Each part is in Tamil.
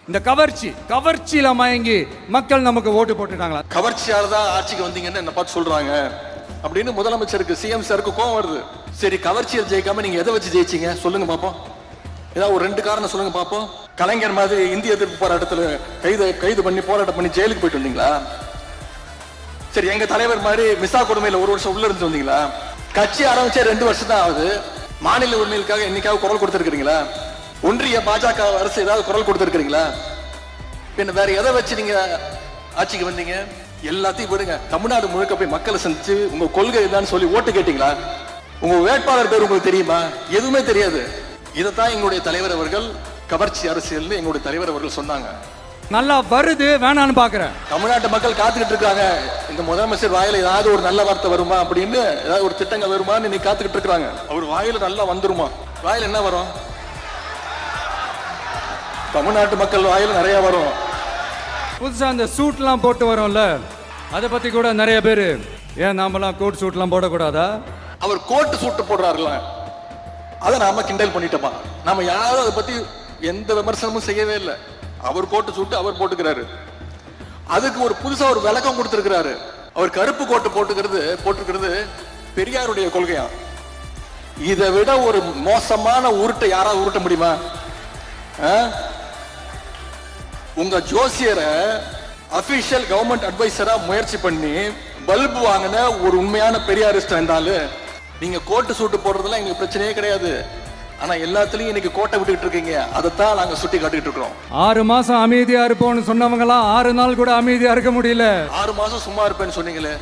இந்த கவர்ச்சியில மயங்கி மக்கள் நமக்கு ஓட்டு போட்டுட்டாங்களா? கவர்ச்சியால தான் ஆட்சிக்கு வந்தீங்கன்னு என்ன பார்த்து சொல்றாங்க அப்படின்னு முதலமைச்சருக்கு சிஎம் சாருக்கு கோவம் வருது. சரி, கவர்ச்சியில் ஜெயிக்காம நீங்க எதை வச்சு ஜெயிச்சீங்க சொல்லுங்க பாப்போம். ஏதாவது ஒரு 2 காரணம் சொல்லுங்க பாப்போம். கலைஞர் மாதிரி இந்திய எதிர்ப்பு போராட்டத்துல கைது பண்ணி போராட்டம் பண்ணி ஜெயிலுக்கு போயிட்டு வந்தீங்களா? சரி, எங்க தலைவர் மாதிரி மிசா கொடுமையில 1 வருஷம் உள்ள இருந்து வந்தீங்களா? கட்சி ஆரம்பிச்சே 2 வருஷம் தான் ஆகுது. மாநில உரிமைகளுக்காக என்னைக்காவது குரல் கொடுத்திருக்கீங்களா? ஒன்றிய பாஜக அரசு ஏதாவது குரல் கொடுத்திருக்கீங்களா? பின்ன வேற எதை வச்சு நீங்க ஆட்சிக்கு வந்தீங்க? எல்லாத்தையும் விடுங்க. தமிழ்நாடு முழுக்க போய் மக்களை சந்திச்சு உங்க கொள்கை என்னன்னு சொல்லி ஓட்டு கேட்டீங்களா? உங்க வேட்பாளர் பேர் உங்களுக்கு தெரியுமா? எதுவுமே தெரியாது. இதைத்தான் எங்களுடைய தலைவர் அவர்கள் கவர்ச்சி அரசியல் எங்களுடைய தலைவர் அவர்கள் சொன்னாங்க. நல்லா வருது வேணான்னு பாக்குறேன். தமிழ்நாட்டு மக்கள் காத்துக்கிட்டு இருக்காங்க. இந்த முதலமைச்சர் வாயில ஏதாவது ஒரு நல்ல வார்த்தை வருமா அப்படின்னு, ஏதாவது ஒரு திட்டங்கள் வருமான்னு இன்னைக்கு காத்துக்கிட்டு இருக்காங்க. அவர் வாயில நல்லா வந்துருமா? வாயில என்ன வரும்? தமிழ்நாட்டு மக்கள் வாயில நிறைய வரும். புதுசா அந்த சூட்லாம் போட்டு வரோம்ல, அதை பத்தி கூட நிறைய பேரு, ஏன் நாமெல்லாம் கோட் சூட்லாம் போடக்கூடாதா? அவர் கோட்டு சூட்டு போடுறாருல, அதை நாம கிண்டல் பண்ணிட்டோமா? நாம யாரும் அதை பத்தி எந்த விமர்சனமும் செய்யவே இல்லை. அவர் கோட்டு சூட்டு அவர் போட்டுக்கிறாரு. அதுக்கு ஒரு புதுசா ஒரு விளக்கம் கொடுத்திருக்கிறாரு. அவர் கருப்பு கோட்டு போட்டுக்கிறது பெரியாருடைய கொள்கையா? இதை விட ஒரு மோசமான உருட்டை யாராவது உருட்ட முடியுமா? உங்க ஜோசியரை அபிஷியல் கவர்மெண்ட் அட்வைசரா முயற்சி பண்ணி பல்பு வாங்கின ஒரு உண்மையான பெரியாரிஸ்ட் இருந்தாலும் நீங்க கோட்டு சூட்டு போடுறதுலாம் எங்களுக்கு பிரச்சனையே கிடையாது. ஆனா எல்லாத்துலயும் இன்னைக்கு கோட்டை விட்டுக்கிட்டு இருக்கீங்க. அதைத்தான் நாங்க சுட்டி காட்டிட்டு இருக்கோம். 6 மாசம் அமைதியா இருப்போம்னு சொன்னவங்களாம் 6 நாள் கூட அமைதியா இருக்க முடியல. 6 மாசம் சும்மா இருப்பேன்னு சொன்னீங்களே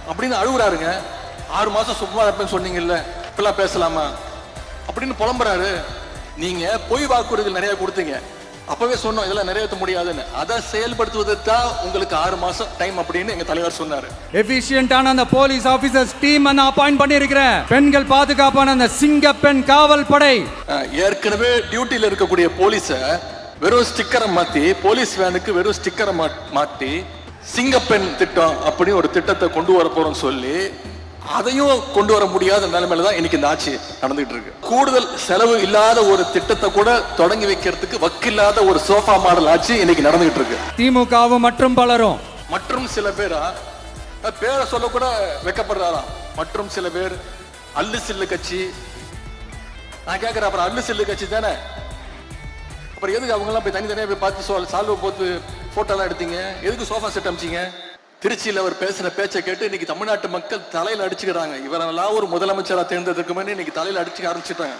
அப்படின்னு அழுகுறாருங்க. 6 மாசம் சும்மா இருப்பேன்னு சொன்னீங்கல்ல, இப்பெல்லாம் பேசலாமா அப்படின்னு புலம்புறாரு. நீங்க பொய் வாக்குறுதிகள் நிறைய கொடுத்தீங்க. அப்பவே சொன்னோம் இதெல்லாம் நிறைவேற்ற முடியாதுன்னு. அதை செயல்படுத்துவதற்கு தான் உங்களுக்கு 6 மாசம் டைம் அப்படின்னு எங்க தலைவர் சொன்னாரு. எஃபிஷியன்டான அந்த போலீஸ் ஆபீசர்ஸ் டீம் நான் அப்பாயிண்ட் பண்ணியிருக்கிறேன். பெண்கள் பாதுகாப்பான அந்த சிங்க பெண் காவல் படை. ஏற்கனவே டியூட்டில இருக்கக்கூடிய போலீஸ வெறும் ஸ்டிக்கரை மாத்தி, போலீஸ் வேனுக்கு வெறும் ஸ்டிக்கரை மாட்டி சிங்கப்பெண் திட்டம் அப்படின்னு ஒரு திட்டத்தை கொண்டு வர போறோம்னு சொல்லி அதையும் கொண்டு வர முடியாத நிலைமையில தான் இன்னைக்கு இந்த ஆட்சி நடந்துகிட்டு இருக்கு. கூடுதல் செலவு இல்லாத ஒரு திட்டத்தை கூட தொடங்கி வைக்கிறதுக்கு வக்கில்லாத ஒரு சோஃபா மாடல் ஆட்சி இன்னைக்கு நடந்துகிட்டு இருக்கு. திமுகவும் மற்றும் பலரும் மற்றும் சில பேரா பேரை சொல்ல கூட வெக்கப்படுறாராம். மற்றும் சில பேர் அல்லு சில்லு கட்சி. நான் கேட்கிறேன், அப்புறம் அல்லு சில்லு கட்சி தானே, அப்புறம் எதுக்கு அவங்க எல்லாம் போய் தனித்தனியா போய் பார்த்து சால்வ போட்டு போட்டோ எல்லாம் எடுத்தீங்க? எதுக்கு சோஃபா செட் அமிச்சிங்க? திருச்சியில் அவர் பேசுற பேச்சை கேட்டு இன்னைக்கு தமிழ்நாட்டு மக்கள் தலையில அடிச்சுக்கிறாங்க. இவரெல்லாம் ஒரு முதலமைச்சரா தேர்ந்ததுக்கு முன்னே இன்னைக்கு தலையில அடிச்சுக்க ஆரம்பிச்சுட்டாங்க.